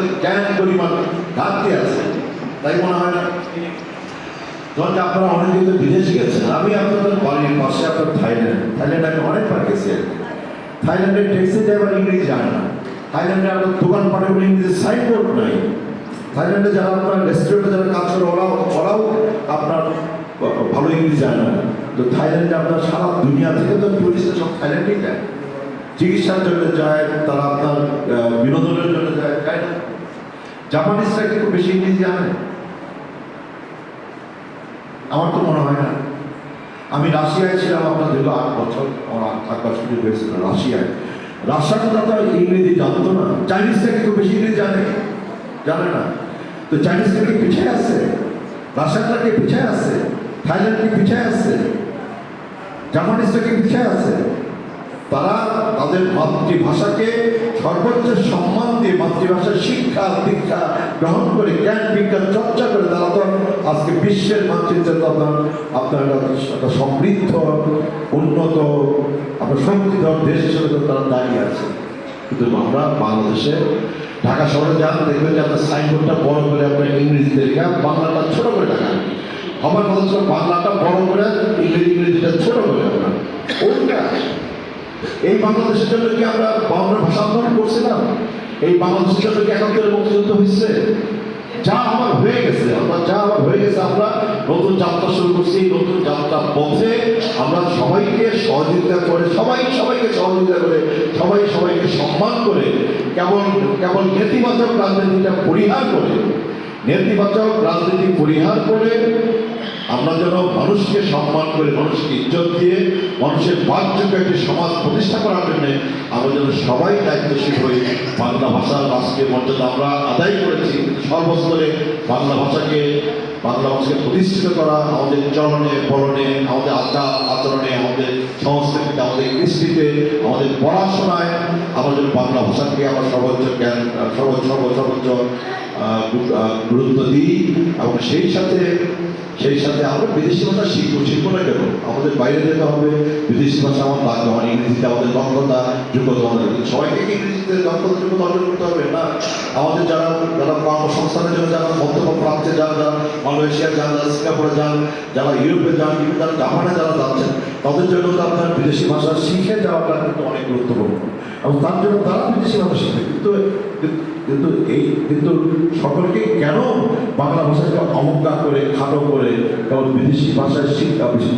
আমাদের জ্ঞান পরিমাণ ঘাটতি আছে, তাই মনে হয় না? যখন আপনারা অনেকদিন তো বিদেশে গেছেন, আমি আপনাদের বাড়ির পাশে আপনার থাইল্যান্ড আমি অনেকবার গেছি। থাইল্যান্ডের ট্যাক্সি ড্রাইভার ইংরেজি জানে না। থাইল্যান্ডে আপনার দোকানপাটে বলে ইংরেজি সাইনবোর্ড নাই। থাইল্যান্ডে যারা আপনার রেস্টুরেন্টে যারা কাজ করে ওরাও আপনার ভালো ইংরেজি জানে না। তো থাইল্যান্ডে আপনার সারা দুনিয়া থেকে তো টুরিস্ট সব থাইল্যান্ডেই যায়, চিকিৎসার জন্য যায়, তারা আপনার বিনোদনের জন্য যায়, তাই না? জাপানিজরা কিন্তু বেশি ইংরেজি জানে, আমার তো মনে হয় না। আমি রাশিয়ায় ছিলাম আপনার দীর্ঘ 8 বছর, আমার থাকবার সুযোগ হয়েছিল রাশিয়ায়। রাশিয়ানরা তো ইংরেজি জানতো না। চাইনিজরা কিন্তু বেশি ইংরেজি জানে না। তো চাইনিজরা কি পিছিয়ে আছে? রাশিয়ানরা কি পিছিয়ে আছে? থাইল্যান্ড কি পিছিয়ে আছে? জাপানিজরা কি পিছিয়ে আছে? তারা তাদের মাতৃভাষাকে সর্বোচ্চ সম্মান দিয়ে মাতৃভাষার শিক্ষা দীক্ষা গ্রহণ করে জ্ঞান বিজ্ঞান চর্চা করে তারা তো আজকে বিশ্বের মানচিত্রে আপনার একটা সমৃদ্ধ উন্নত আপনার শক্তিধর দেশ হিসেবে তো তারা দাঁড়িয়ে আছে। কিন্তু আমরা বাংলাদেশে ঢাকা শহরে যান, দেখবেন যে আপনার সাইনবোর্ডটা বড় করে আপনার ইংরেজিতে লেখা, বাংলাটা ছোট করে ঢাকা। আমার কথা ছিল বাংলাটা বড় করে ইংরেজিটা ছোট করে আপনার ওইটা। এই বাংলাদেশের জন্য কি আমরা বাংলা ভাষা আন্দোলন করছিলাম? এই বাংলাদেশের জন্য কি একাত্তরের মুক্তিযুদ্ধ হয়েছে? যা আমার হয়ে গেছে, আমরা নতুন যাত্রা শুরু করছি। নতুন যাত্রা পথে আমরা সবাইকে সহযোগিতা করে, সবাইকে সহযোগিতা করে, সবাইকে সম্মান করে, কেবল নেতিবাচক রাজনীতিটা পরিহার করে, আমরা যেন মানুষকে সম্মান করে, মানুষকে ইজ্জত দিয়ে, মানুষের বাকযোগ্য একটি সমাজ প্রতিষ্ঠা করার জন্য আমরা যেন সবাই দায়িত্বশীল হই। বাংলা ভাষার রাষ্ট্রীয় মর্যাদা আমরা আদায় করেছি, সর্বস্তরে বাংলা ভাষাকে প্রতিষ্ঠিত করা, আমাদের চলনে বলনে, আমাদের আচরণে, আমাদের সংস্কৃতিতে, আমাদের কৃষ্টিতে, আমাদের পড়াশোনায় আমরা যেন বাংলা ভাষাকে আমরা সর্বোচ্চ জ্ঞান সর্বোচ্চ গুরুত্ব দিই। এবং সেই সাথে আমরা বিদেশি ভাষা শিখবো না কেন? আমাদের বাইরে যেতে হবে, বিদেশি ভাষা আমার লাগবে, আমার ইংরেজিতে আমাদের দক্ষতা যোগ্যতা আমাদের, সবাইকে ইংরেজিতে দক্ষতা যোগ্যতা অর্জন করতে হবে না। আমাদের যারা কর্মসংস্থানের জন্য যারা মন্তব্য প্রাচ্যে যান, যারা মালয়েশিয়া যান, যারা সিঙ্গাপুরে যান, যারা ইউরোপে যান, যারা জাপানে যারা যাচ্ছেন, তাদের জন্য তো আপনার বিদেশি ভাষা শিখে যাওয়াটা কিন্তু অনেক গুরুত্বপূর্ণ। এবং তার জন্য তারা বিদেশি ভাষা শিখবে। কিন্তু সকলকে কেন বাংলা ভাষাকে অবজ্ঞা করে, খাটো করে কেবল বিদেশি ভাষায়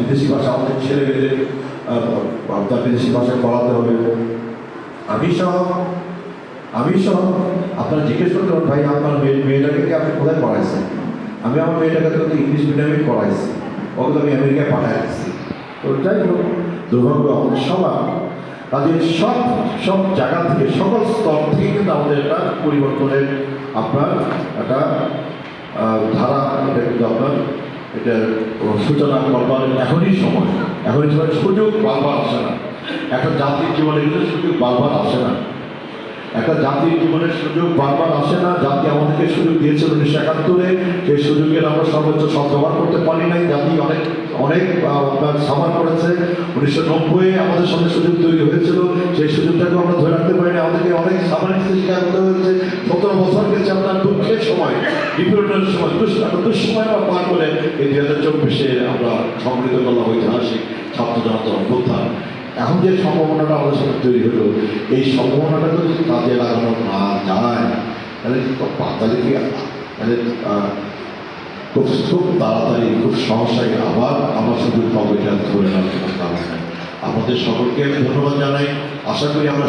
বিদেশি ভাষা আমাদের ছেলে মেয়েদের আপনার বিদেশি ভাষায় পড়াতে হবে? আমি সহ আপনারা জিজ্ঞেস করতে পারেন, ভাই আপনার মেয়েটাকে কি আপনি কোথায় পড়াইছেন? আমি আমার মেয়েটাকে তো ইংলিশ মিডিয়ামে পড়াইছি, ওগুলো আমি আমেরিকায় পাঠাই দিচ্ছি। তো যাই হোক, দুর্ভাগ্য আমাদের সবার তাদের সব জায়গা থেকে, সকল স্তর থেকে কিন্তু আমাদের একটা পরিবর্তনের আপনার একটা ধারা, এটা কিন্তু আপনার এটার সূচনা করবার এখনই সময়। সুযোগ বারবার আসে না। একটা জাতির জীবনে কিন্তু সুযোগ বারবার আসে না। জাতি আমাদেরকে সুযোগ দিয়েছিল 1971-এ, সেই সুযোগের আমরা সর্বোচ্চ সদ্ব্যবহার করতে পারি নাই। জাতি অনেক আপনার সাফার করেছে। 1990-এ আমাদের সামনে সুযোগ তৈরি হয়েছিল, সেই সুযোগটাকে আমরা ধরে রাখতে পারিনি। আমাদেরকে অনেক সাফারের শিকার করতে হয়েছে। 17 বছর গেছে আপনার দুঃখের সময়, বিপ্লবের সময়, দুঃসময় আমরা পার করে এই 2024-এ আমরা সংগৃহীত করলাম ঐতিহাসিক ছাত্র জনতার অভ্যুত্থান। এখন যে সম্ভাবনাটা আমাদের সাথে তৈরি হলো, এই সম্ভাবনাটা যদি কাজে লাগানো না যায়, তাহলে খুব তাড়াতাড়ি, খুব সহসাই আবার আমরা সুযোগ পাবো, এটা ধরে নেওয়ার কোনো কারণ নেই। আমাদের সকলকে ধন্যবাদ জানাই। আশা করি আমরা